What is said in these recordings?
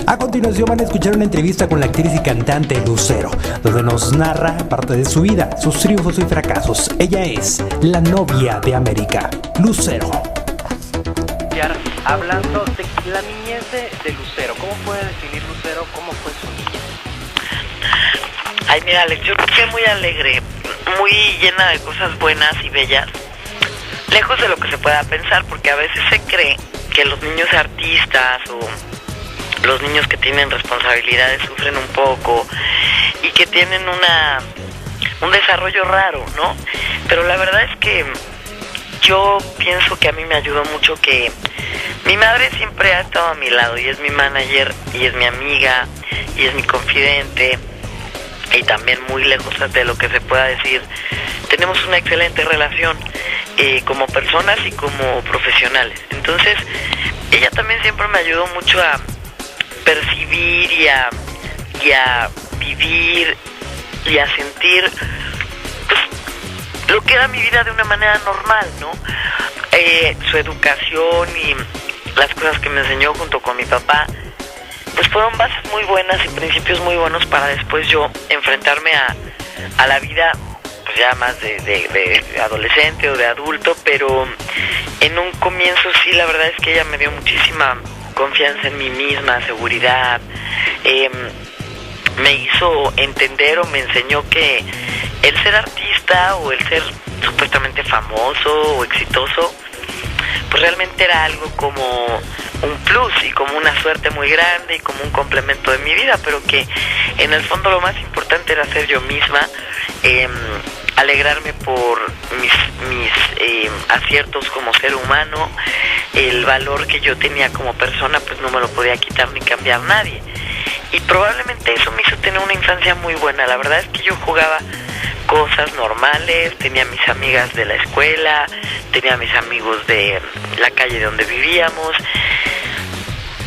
A continuación van a escuchar una entrevista con la actriz y cantante Lucero, donde nos narra parte de su vida, sus triunfos y fracasos. Ella es la novia de América, Lucero. Hablando de la niñez de Lucero, ¿cómo puede definir Lucero cómo fue su niñez? Ay, mira, Alex, yo creo que muy alegre, muy llena de cosas buenas y bellas, lejos de lo que se pueda pensar, porque a veces se cree que los niños artistas o los niños que tienen responsabilidades sufren un poco y que tienen un desarrollo raro, ¿no? Pero la verdad es que yo pienso que a mí me ayudó mucho que mi madre siempre ha estado a mi lado y es mi manager y es mi amiga y es mi confidente, y también muy lejos de lo que se pueda decir, tenemos una excelente relación como personas y como profesionales. Entonces ella también siempre me ayudó mucho a percibir y a vivir y a sentir lo que era mi vida de una manera normal, ¿no? Su educación y las cosas que me enseñó junto con mi papá, pues fueron bases muy buenas y principios muy buenos para después yo enfrentarme a la vida, pues ya más de adolescente o de adulto, pero en un comienzo sí, la verdad es que ella me dio muchísima confianza en mí misma, seguridad, me hizo entender o me enseñó que el ser artista o el ser supuestamente famoso o exitoso, pues realmente era algo como un plus y como una suerte muy grande y como un complemento de mi vida, pero que en el fondo lo más importante era ser yo misma, alegrarme por mis aciertos como ser humano, el valor que yo tenía como persona, pues no me lo podía quitar ni cambiar nadie. Y probablemente eso me hizo tener una infancia muy buena. La verdad es que yo jugaba cosas normales, tenía mis amigas de la escuela, tenía mis amigos de la calle donde vivíamos.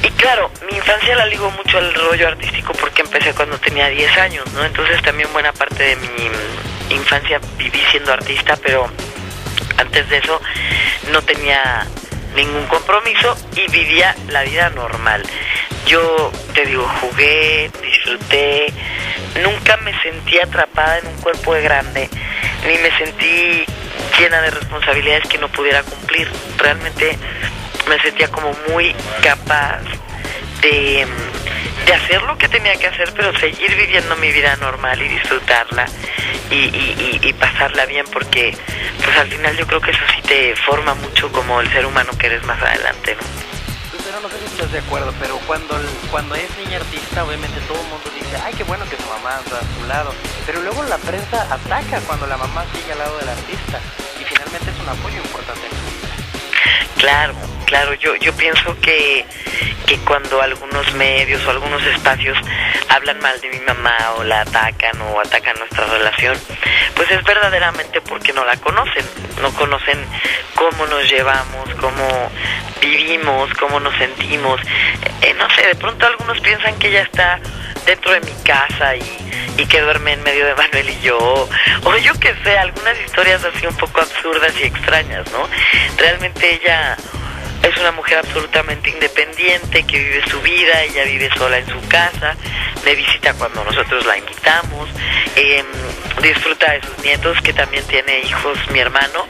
Y claro, mi infancia la ligo mucho al rollo artístico porque empecé cuando tenía 10 años, ¿no? Entonces también buena parte de mi infancia viví siendo artista, pero antes de eso no tenía ningún compromiso y vivía la vida normal. Yo, te digo, jugué, disfruté, nunca me sentí atrapada en un cuerpo de grande, ni me sentí llena de responsabilidades que no pudiera cumplir. Realmente me sentía como muy capaz de hacer lo que tenía que hacer, pero seguir viviendo mi vida normal y disfrutarla y pasarla bien, porque pues al final yo creo que eso sí te forma mucho como el ser humano que eres más adelante, ¿no? Lucero, no sé si estás de acuerdo, pero cuando es niña artista, obviamente todo el mundo dice, ay, qué bueno que su mamá está a su lado, pero luego la prensa ataca cuando la mamá sigue al lado del artista, y finalmente es un apoyo importante en su vida. Claro, yo pienso que cuando algunos medios o algunos espacios hablan mal de mi mamá o la atacan o atacan nuestra relación, pues es verdaderamente porque no la conocen, no conocen cómo nos llevamos, cómo vivimos, cómo nos sentimos. No sé, de pronto algunos piensan que ella está dentro de mi casa y que duerme en medio de Manuel y yo, o yo qué sé, algunas historias así un poco absurdas y extrañas, ¿no? Realmente ella es una mujer absolutamente independiente que vive su vida, ella vive sola en su casa, me visita cuando nosotros la invitamos, disfruta de sus nietos, que también tiene hijos mi hermano.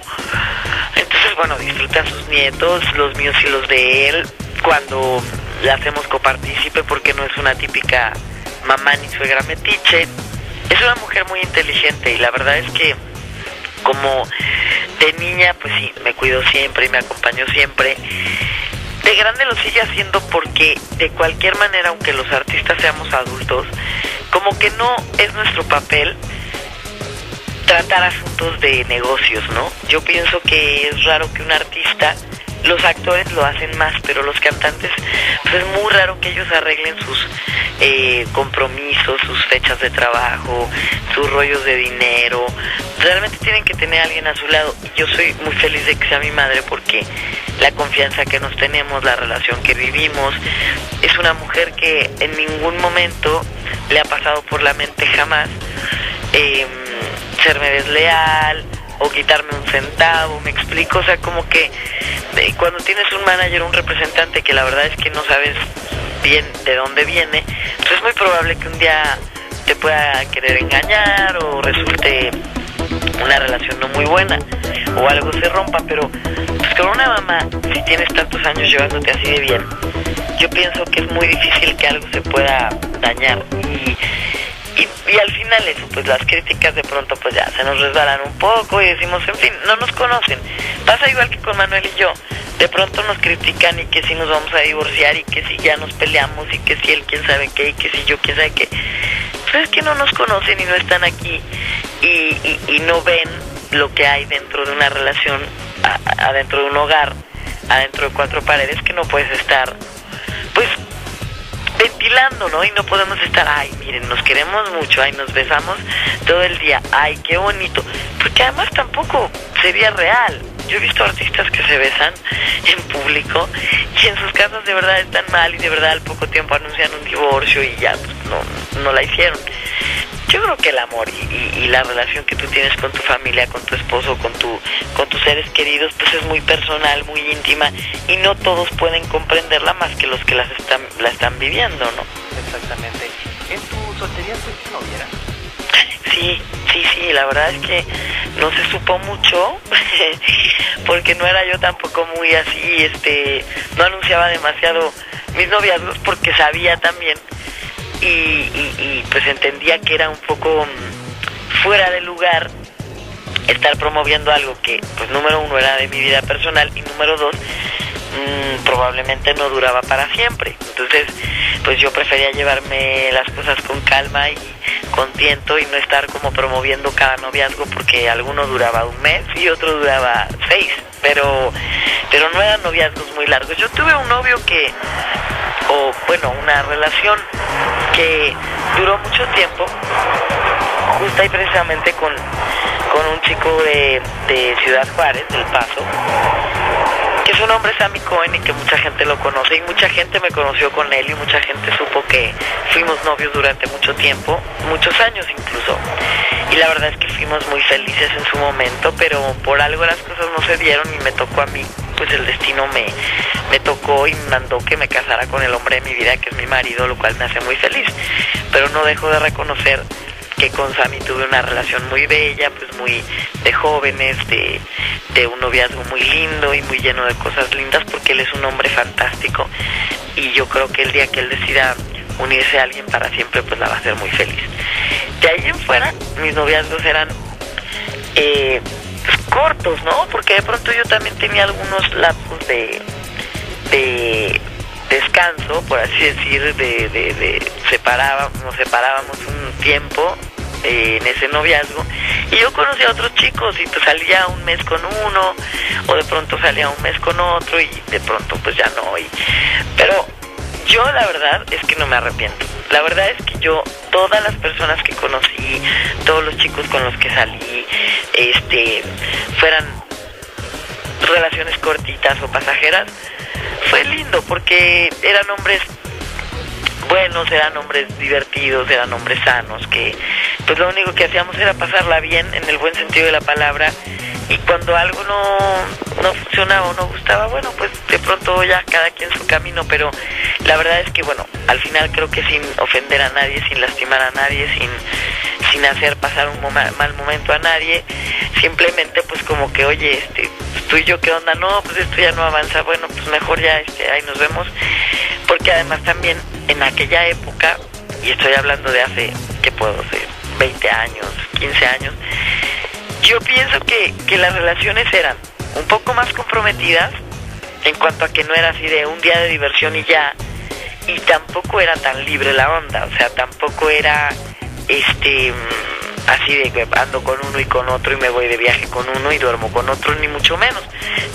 Entonces, bueno, disfruta a sus nietos, los míos y los de él, cuando la hacemos copartícipe, porque no es una típica mamá ni suegra metiche. Es una mujer muy inteligente y la verdad es que como de niña, pues sí, me cuidó siempre y me acompañó siempre. De grande lo sigue haciendo porque de cualquier manera, aunque los artistas seamos adultos, como que no es nuestro papel tratar asuntos de negocios, ¿no? Yo pienso que es raro que un artista, los actores lo hacen más, pero los cantantes, pues es muy raro que ellos arreglen sus compromisos, sus fechas de trabajo, sus rollos de dinero. Realmente tienen que tener a alguien a su lado, y yo soy muy feliz de que sea mi madre, porque la confianza que nos tenemos, la relación que vivimos, es una mujer que en ningún momento le ha pasado por la mente jamás serme desleal o quitarme un centavo, me explico. O sea, como que cuando tienes un manager, un representante que la verdad es que no sabes bien de dónde viene, pues es muy probable que un día te pueda querer engañar o resulte una relación no muy buena o algo se rompa. Pero pues con una mamá, si tienes tantos años llevándote así de bien, yo pienso que es muy difícil que algo se pueda dañar. Y al final eso, pues las críticas de pronto pues ya se nos resbalan un poco y decimos, en fin, no nos conocen. Pasa igual que con Manuel y yo. De pronto nos critican y que si nos vamos a divorciar y que si ya nos peleamos y que si él quién sabe qué y que si yo quién sabe qué. Pues es que no nos conocen y no están aquí y no ven lo que hay dentro de una relación, adentro de un hogar, adentro de cuatro paredes, que no puedes estar pues ventilando, ¿no? Y no podemos estar, ay, miren, nos queremos mucho, ay, nos besamos todo el día, ay, qué bonito, porque además tampoco sería real. Yo he visto artistas que se besan en público y en sus casas de verdad están mal y de verdad al poco tiempo anuncian un divorcio y ya pues no la hicieron. Yo creo que el amor y la relación que tú tienes con tu familia, con tu esposo, con tus seres queridos, pues es muy personal, muy íntima y no todos pueden comprenderla más que los que la están viviendo, ¿no? Exactamente. ¿En tu soltería fuiste noviera? Sí, la verdad es que no se supo mucho porque no era yo tampoco muy así, no anunciaba demasiado mis noviazgos porque sabía también y pues entendía que era un poco fuera de lugar estar promoviendo algo que, pues número uno, era de mi vida personal y número dos, probablemente no duraba para siempre. Entonces pues yo prefería llevarme las cosas con calma y con tiento y no estar como promoviendo cada noviazgo, porque alguno duraba un mes y otro duraba 6, pero no eran noviazgos muy largos. Yo tuve un novio una relación que duró mucho tiempo, justa y precisamente con un chico de Ciudad Juárez, del Paso, que su nombre es Sammy Cohen y que mucha gente lo conoce y mucha gente me conoció con él y mucha gente supo que fuimos novios durante mucho tiempo, muchos años incluso, y la verdad es que fuimos muy felices en su momento, pero por algo las cosas no se dieron y me tocó a mí, pues el destino me tocó y me mandó que me casara con el hombre de mi vida, que es mi marido, lo cual me hace muy feliz, pero no dejo de reconocer que con Sammy tuve una relación muy bella, pues muy de jóvenes, de un noviazgo muy lindo y muy lleno de cosas lindas, porque él es un hombre fantástico y yo creo que el día que él decida unirse a alguien para siempre, pues la va a hacer muy feliz. De ahí en fuera, mis noviazgos eran cortos, ¿no? Porque de pronto yo también tenía algunos lapsos de descanso, por así decir, nos separábamos un tiempo en ese noviazgo y yo conocía a otros chicos y pues salía un mes con uno o de pronto salía un mes con otro y de pronto pues ya no. Pero yo la verdad es que no me arrepiento. La verdad es que yo, todas las personas que conocí, todos los chicos con los que salí, fueran relaciones cortitas o pasajeras, fue lindo porque eran hombres buenos, eran hombres divertidos, eran hombres sanos, que pues lo único que hacíamos era pasarla bien en el buen sentido de la palabra, y cuando algo no funcionaba o no gustaba, bueno, pues de pronto ya cada quien su camino, pero la verdad es que bueno, al final creo que sin ofender a nadie, sin lastimar a nadie, sin hacer pasar un mal momento a nadie, simplemente pues como que, oye, tú y yo, ¿qué onda? No, pues esto ya no avanza, bueno, pues mejor ya, ahí nos vemos, porque además también en aquella época, y estoy hablando de hace, ¿qué puedo decir? 20 años, 15 años, yo pienso que las relaciones eran un poco más comprometidas en cuanto a que no era así de un día de diversión y ya, y tampoco era tan libre la onda, o sea, tampoco era así de ando con uno y con otro y me voy de viaje con uno y duermo con otro, ni mucho menos.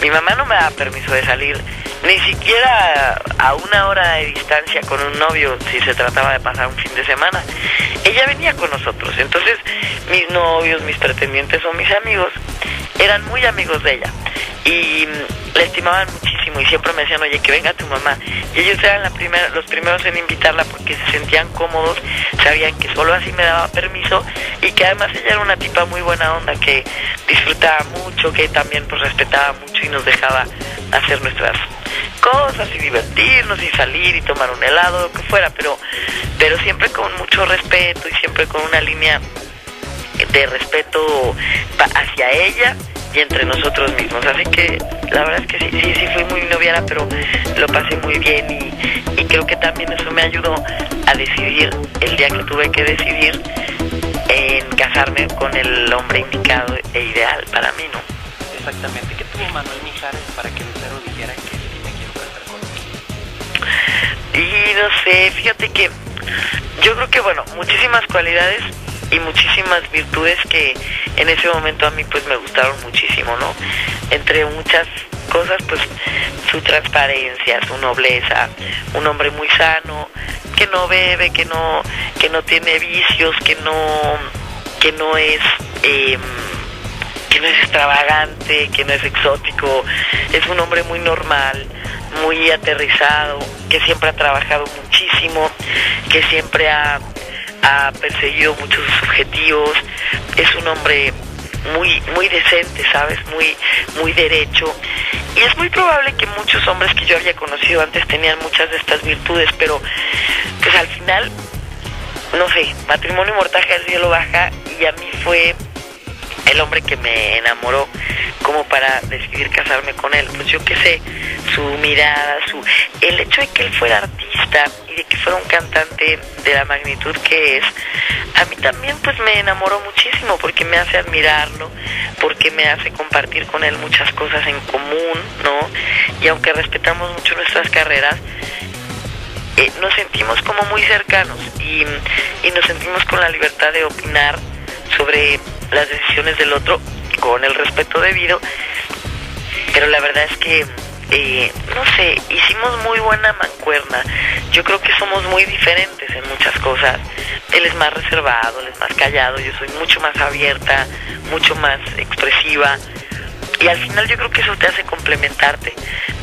Mi mamá no me daba permiso de salir ni siquiera a una hora de distancia con un novio si se trataba de pasar un fin de semana. Ella venía con nosotros, entonces mis novios, mis pretendientes o mis amigos eran muy amigos de ella y la estimaban muchísimo y siempre me decían, oye, que venga tu mamá, y ellos eran los primeros en invitarla porque se sentían cómodos, sabían que solo así me daba permiso y que además ella era una tipa muy buena onda, que disfrutaba mucho, que también pues respetaba mucho y nos dejaba hacer nuestras cosas y divertirnos y salir y tomar un helado, lo que fuera, pero siempre con mucho respeto y siempre con una línea de respeto hacia ella y entre nosotros mismos. Así que la verdad es que sí fui muy noviera, pero lo pasé muy bien y creo que también eso me ayudó a decidir el día que tuve que decidir en casarme con el hombre indicado e ideal para mí, ¿no? Exactamente. ¿Qué tuvo Manuel Mijares para que Lucero dijera que sí me quiero casar con él? Y no sé, fíjate que yo creo que, bueno, muchísimas cualidades y muchísimas virtudes que en ese momento a mí pues me gustaron muchísimo, ¿no? Entre muchas cosas, pues su transparencia, su nobleza, un hombre muy sano, que no bebe, que no tiene vicios, que no es extravagante, que no es exótico, es un hombre muy normal, muy aterrizado, que siempre ha trabajado muchísimo, que siempre ha perseguido muchos sus objetivos, es un hombre muy decente, ¿sabes? Muy derecho. Y es muy probable que muchos hombres que yo había conocido antes tenían muchas de estas virtudes, pero pues al final, no sé, matrimonio y mortaja del cielo baja, y a mí fue el hombre que me enamoró como para decidir casarme con él. Pues yo qué sé, su mirada, el hecho de que él fuera artista y de que fuera un cantante de la magnitud que es, a mí también pues me enamoró muchísimo, porque me hace admirarlo, porque me hace compartir con él muchas cosas en común, ¿no? Y aunque respetamos mucho nuestras carreras, nos sentimos como muy cercanos y nos sentimos con la libertad de opinar sobre las decisiones del otro con el respeto debido. Pero la verdad es que no sé, hicimos muy buena mancuerna. Yo creo que somos muy diferentes en muchas cosas. Él es más reservado, él es más callado, yo soy mucho más abierta, mucho más expresiva, y al final yo creo que eso te hace complementarte.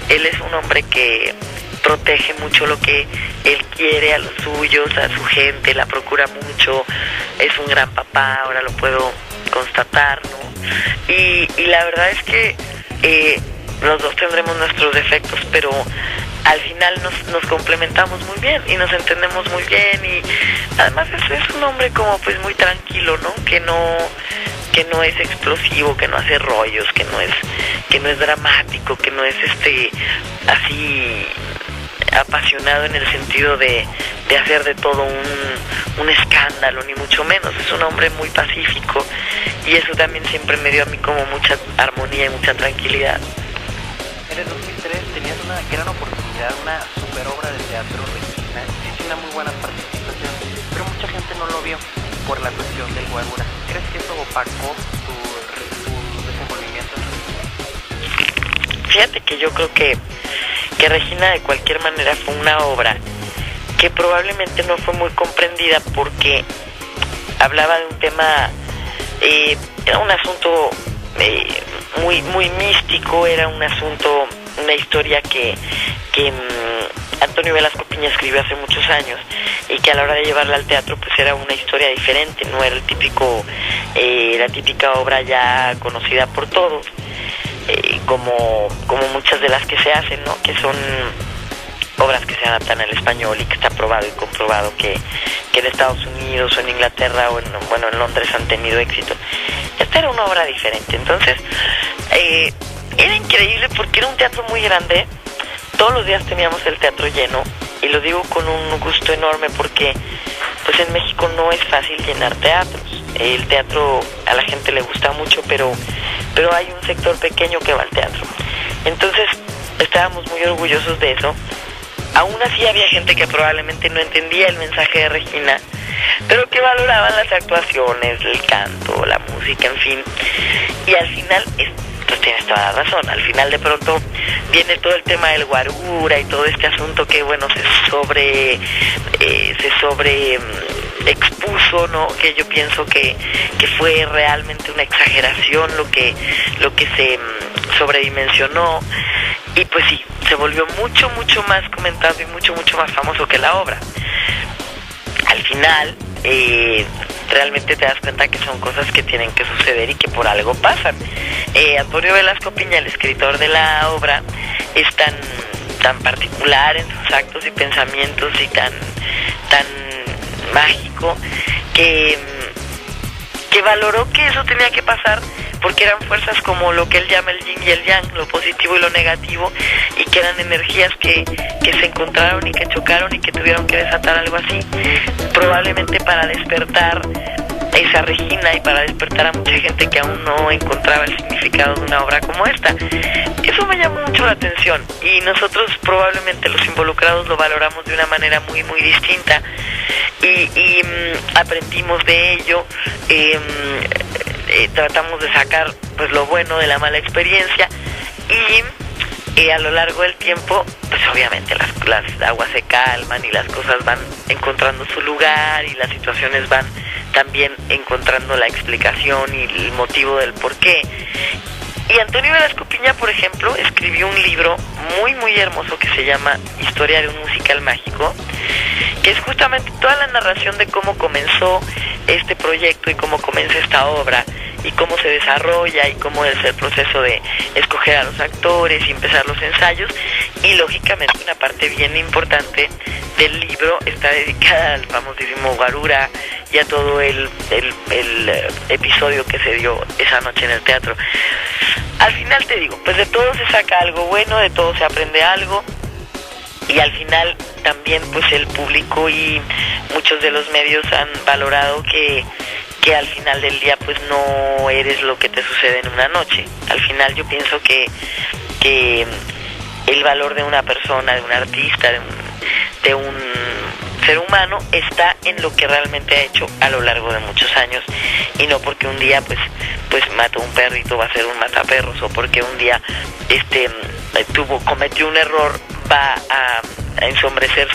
Él es un hombre que protege mucho lo que él quiere, a los suyos, a su gente, la procura mucho, es un gran papá, ahora lo puedo constatar, ¿no? Y la verdad es que los dos tendremos nuestros defectos, pero al final nos complementamos muy bien y nos entendemos muy bien, y además es un hombre como pues muy tranquilo, ¿no? Que no es explosivo, que no hace rollos, que no es dramático, que no es así apasionado en el sentido de hacer de todo un escándalo, ni mucho menos. Es un hombre muy pacífico, y eso también siempre me dio a mí como mucha armonía y mucha tranquilidad. En el 2003 tenías una gran oportunidad, una super obra de teatro, Regina, hiciste una muy buena participación, pero mucha gente no lo vio por la cuestión del guarura. ¿Crees que eso opacó tu desenvolvimiento? Fíjate que yo creo que Regina de cualquier manera fue una obra que probablemente no fue muy comprendida, porque hablaba de un tema, era un asunto muy místico, era un asunto, una historia que Antonio Velasco Piña escribió hace muchos años, y que a la hora de llevarla al teatro pues era una historia diferente, no era la típica obra ya conocida por todos, como muchas de las que se hacen, ¿no? Que son obras que se adaptan al español y que está probado y comprobado que en Estados Unidos o en Inglaterra o en Londres han tenido éxito. Esta era una obra diferente, entonces era increíble porque era un teatro muy grande. Todos los días teníamos el teatro lleno, y lo digo con un gusto enorme porque pues en México no es fácil llenar teatros. El teatro a la gente le gusta mucho, pero hay un sector pequeño que va al teatro. Entonces estábamos muy orgullosos de eso. Aún así había gente que probablemente no entendía el mensaje de Regina, pero que valoraban las actuaciones, el canto, la música, en fin. Y al final, pues tienes toda la razón, al final de pronto viene todo el tema del guarura y todo este asunto que, bueno, se sobre expuso, ¿no? Que yo pienso que fue realmente una exageración lo que se sobredimensionó, y pues sí, se volvió mucho más comentado y mucho más famoso que la obra. Al final realmente te das cuenta que son cosas que tienen que suceder y que por algo pasan. Antonio Velasco Piña, el escritor de la obra, es tan particular en sus actos y pensamientos y tan mágico que valoró que eso tenía que pasar porque eran fuerzas como lo que él llama el yin y el yang, lo positivo y lo negativo, y que eran energías que se encontraron y que chocaron y que tuvieron que desatar algo así, probablemente para despertar esa Regina y para despertar a mucha gente que aún no encontraba el significado de una obra como esta. Eso me llamó mucho la atención y nosotros probablemente los involucrados lo valoramos de una manera muy muy distinta y aprendimos de ello, tratamos de sacar pues lo bueno de la mala experiencia y a lo largo del tiempo pues obviamente las aguas se calman y las cosas van encontrando su lugar y las situaciones van también encontrando la explicación y el motivo del porqué. Y Antonio Velasco Piña, por ejemplo, escribió un libro muy muy hermoso que se llama Historia de un musical mágico, que es justamente toda la narración de cómo comenzó este proyecto y cómo comienza esta obra y cómo se desarrolla y cómo es el proceso de escoger a los actores y empezar los ensayos. Y lógicamente una parte bien importante del libro está dedicada al famosísimo Guarura y a todo el episodio que se dio esa noche en el teatro. Al final te digo, pues de todo se saca algo bueno, de todo se aprende algo, y al final también pues el público y muchos de los medios han valorado que al final del día pues no eres lo que te sucede en una noche. Al final yo pienso que el valor de una persona, de un artista, de un ser humano está en lo que realmente ha hecho a lo largo de muchos años, y no porque un día pues mató un perrito va a ser un mataperros, o porque un día cometió un error va a ensombrecer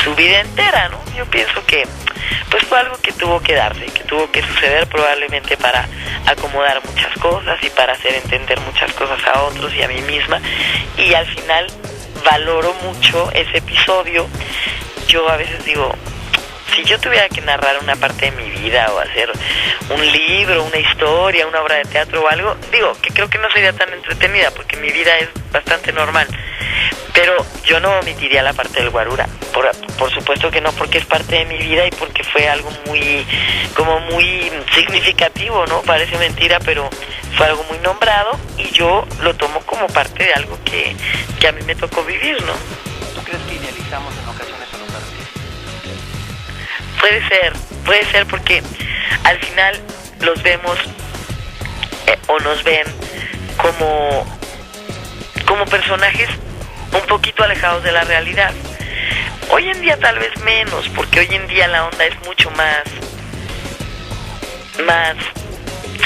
su vida entera, ¿no? Yo pienso que pues fue algo que tuvo que darse, que tuvo que suceder probablemente para acomodar muchas cosas y para hacer entender muchas cosas a otros y a mí misma, y al final valoro mucho ese episodio. Yo a veces digo, si yo tuviera que narrar una parte de mi vida o hacer un libro, una historia, una obra de teatro o algo, digo que creo que no sería tan entretenida porque mi vida es bastante normal, pero yo no omitiría la parte del Guarura, por supuesto que no, porque es parte de mi vida y porque fue algo muy significativo, ¿no? Parece mentira, pero fue algo muy nombrado y yo lo tomo como parte de algo que a mí me tocó vivir, ¿no? ¿Tú crees que idealizamos en ocasiones a los artistas? Puede ser porque al final los vemos o nos ven como personajes un poquito alejados de la realidad. Hoy en día tal vez menos, porque hoy en día la onda es mucho más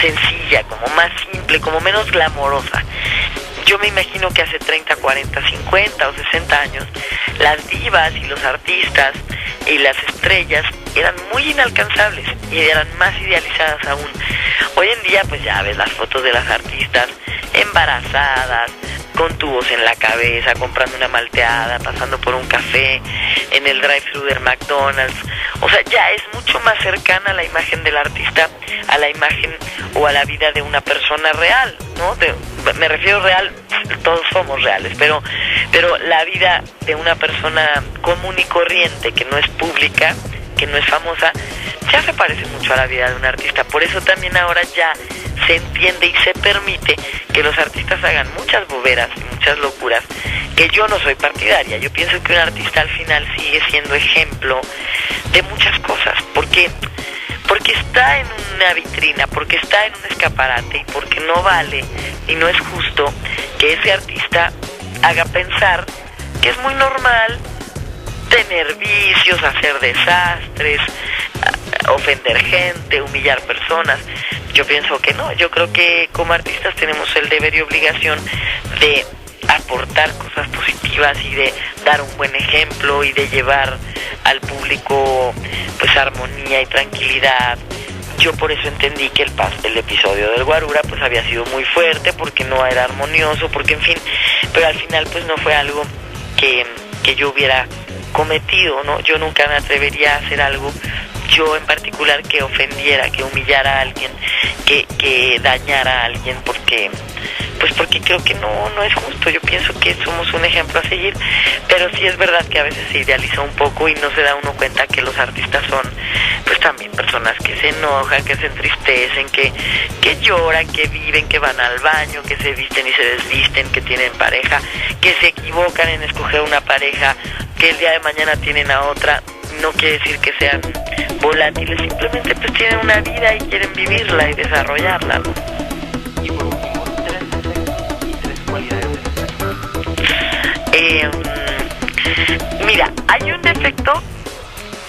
sencilla, como más simple, como menos glamorosa. Yo me imagino que hace 30, 40, 50 o 60 años las divas y los artistas y las estrellas eran muy inalcanzables y eran más idealizadas aún. Hoy en día pues ya ves las fotos de las artistas embarazadas, con tubos en la cabeza, comprando una malteada, pasando por un café, en el drive-thru del McDonald's. O sea, ya es mucho más cercana la imagen del artista a la imagen o a la vida de una persona real, ¿no? Me refiero real, todos somos reales, pero la vida de una persona común y corriente, que no es pública, que no es famosa, ya se parece mucho a la vida de un artista. Por eso también ahora ya se entiende y se permite que los artistas hagan muchas boberas y muchas locuras, que yo no soy partidaria. Yo pienso que un artista al final sigue siendo ejemplo de muchas cosas, porque está en una vitrina, porque está en un escaparate, y porque no vale y no es justo que ese artista haga pensar que es muy normal tener vicios, hacer desastres, ofender gente, humillar personas. Yo pienso que no. Yo creo que como artistas tenemos el deber y obligación de aportar cosas positivas y de dar un buen ejemplo y de llevar al público pues armonía y tranquilidad. Yo por eso entendí que el episodio del Guarura pues había sido muy fuerte, porque no era armonioso, porque en fin, pero al final pues no fue algo que yo hubiera cometido, ¿no? Yo nunca me atrevería a hacer algo, yo en particular, que ofendiera, que humillara a alguien, que dañara a alguien, porque pues porque creo que no es justo. Yo pienso que somos un ejemplo a seguir, pero sí es verdad que a veces se idealiza un poco y no se da uno cuenta que los artistas son pues también personas que se enojan, que se entristecen, que lloran, que viven, que van al baño, que se visten y se desvisten, que tienen pareja, que se equivocan en escoger una pareja, que el día de mañana tienen a otra. No quiere decir que sean volátiles, simplemente pues tienen una vida y quieren vivirla y desarrollarla, ¿no? Y por último, 3 defectos y 3 cualidades del Mira, hay un defecto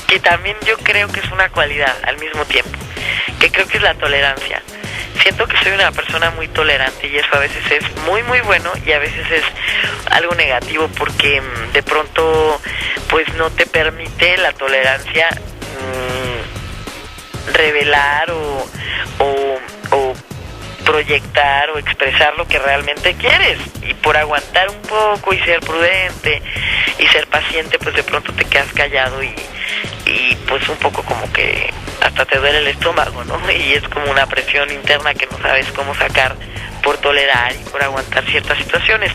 que también yo creo que es una cualidad al mismo tiempo, que creo que es la tolerancia. Siento que soy una persona muy tolerante y eso a veces es muy muy bueno y a veces es algo negativo porque de pronto pues no te permite la tolerancia revelar o proyectar o expresar lo que realmente quieres, y por aguantar un poco y ser prudente y ser paciente pues de pronto te quedas callado y pues un poco como que hasta te duele el estómago, ¿no? Y es como una presión interna que no sabes cómo sacar por tolerar y por aguantar ciertas situaciones.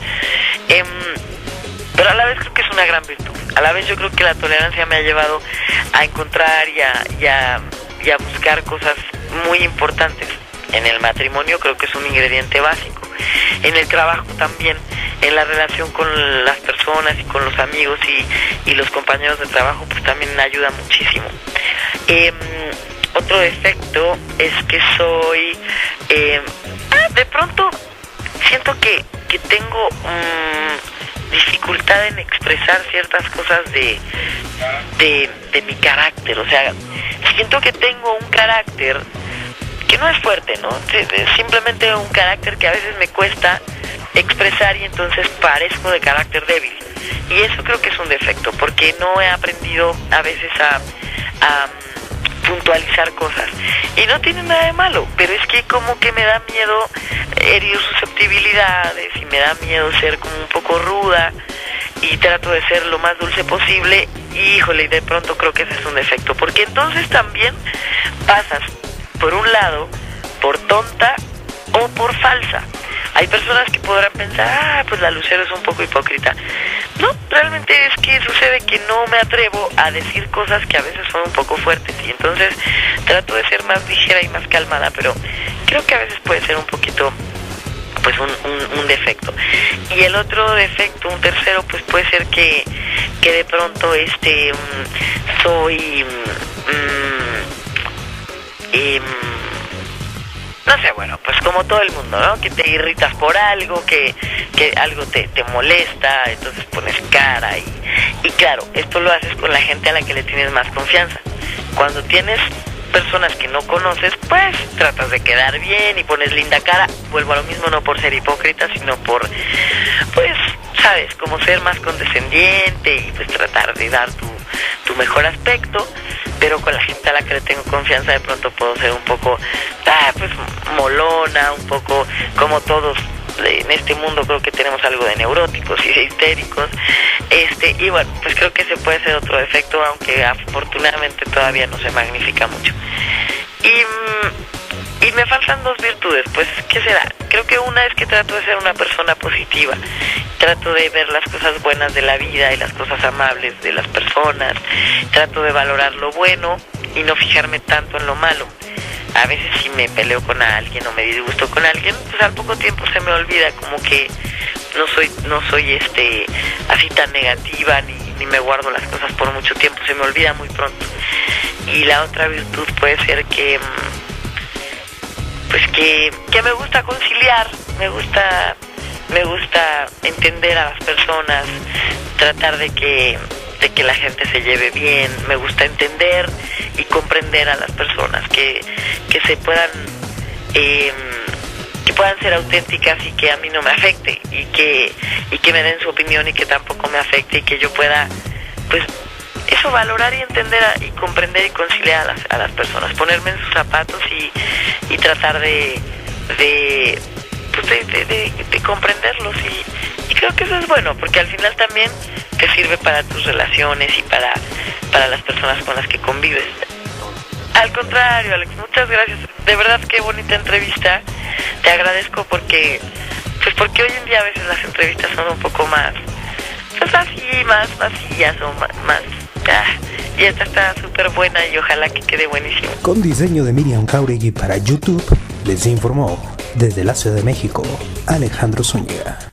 Pero a la vez creo que es una gran virtud. A la vez yo creo que la tolerancia me ha llevado a encontrar y a buscar cosas muy importantes. En el matrimonio creo que es un ingrediente básico. En el trabajo también, en la relación con las personas y con los amigos y los compañeros de trabajo, pues también ayuda muchísimo. Otro defecto es que soy... de pronto siento que tengo dificultad en expresar ciertas cosas de mi carácter. O sea, siento que tengo un carácter que no es fuerte, ¿no? Simplemente un carácter que a veces me cuesta expresar y entonces parezco de carácter débil. Y eso creo que es un defecto, porque no he aprendido a veces a puntualizar cosas. Y no tiene nada de malo, pero es que como que me da miedo herir susceptibilidades y me da miedo ser como un poco ruda y trato de ser lo más dulce posible. Y híjole, de pronto creo que ese es un defecto, porque entonces también pasas por un lado por tonta o por falsa. Hay personas que podrán pensar, pues la Lucero es un poco hipócrita. No, realmente es que sucede que no me atrevo a decir cosas que a veces son un poco fuertes y entonces trato de ser más ligera y más calmada, pero creo que a veces puede ser un poquito pues un defecto. Y el otro defecto, un tercero, pues puede ser que de pronto soy no sé, bueno, pues como todo el mundo, ¿no? Que te irritas por algo, que algo te molesta, entonces pones cara y claro, esto lo haces con la gente a la que le tienes más confianza. Cuando tienes personas que no conoces, pues tratas de quedar bien y pones linda cara. Vuelvo a lo mismo, no por ser hipócrita, sino por, pues, sabes, como ser más condescendiente y pues tratar de dar tu mejor aspecto. Pero con la gente a la que le tengo confianza de pronto puedo ser un poco, pues molona, un poco como todos en este mundo. Creo que tenemos algo de neuróticos y de histéricos, y bueno, pues creo que ese puede ser otro defecto, aunque afortunadamente todavía no se magnifica mucho. Y me faltan 2 virtudes, pues, ¿qué será? Creo que una es que trato de ser una persona positiva, trato de ver las cosas buenas de la vida y las cosas amables de las personas, trato de valorar lo bueno y no fijarme tanto en lo malo. A veces si me peleo con alguien o me disgusto con alguien, pues al poco tiempo se me olvida, como que no soy así tan negativa ni me guardo las cosas por mucho tiempo, se me olvida muy pronto. Y la otra virtud puede ser que me gusta conciliar, me gusta entender a las personas, tratar de que la gente se lleve bien, me gusta entender y comprender a las personas, que se puedan que puedan ser auténticas y que a mí no me afecte y que me den su opinión y que tampoco me afecte y que yo pueda, pues, eso, valorar y entender y comprender y conciliar a las personas, ponerme en sus zapatos y tratar de comprenderlos y creo que eso es bueno, porque al final también te sirve para tus relaciones y para las personas con las que convives. Al contrario, Alex, muchas gracias, de verdad qué bonita entrevista, te agradezco porque Pues porque hoy en día a veces las entrevistas son un poco más, pues así, más vacías o más y esta está súper buena y ojalá que quede buenísimo. Con diseño de Miriam Jauregui para YouTube, les informó desde la Ciudad de México, Alejandro Zúñiga.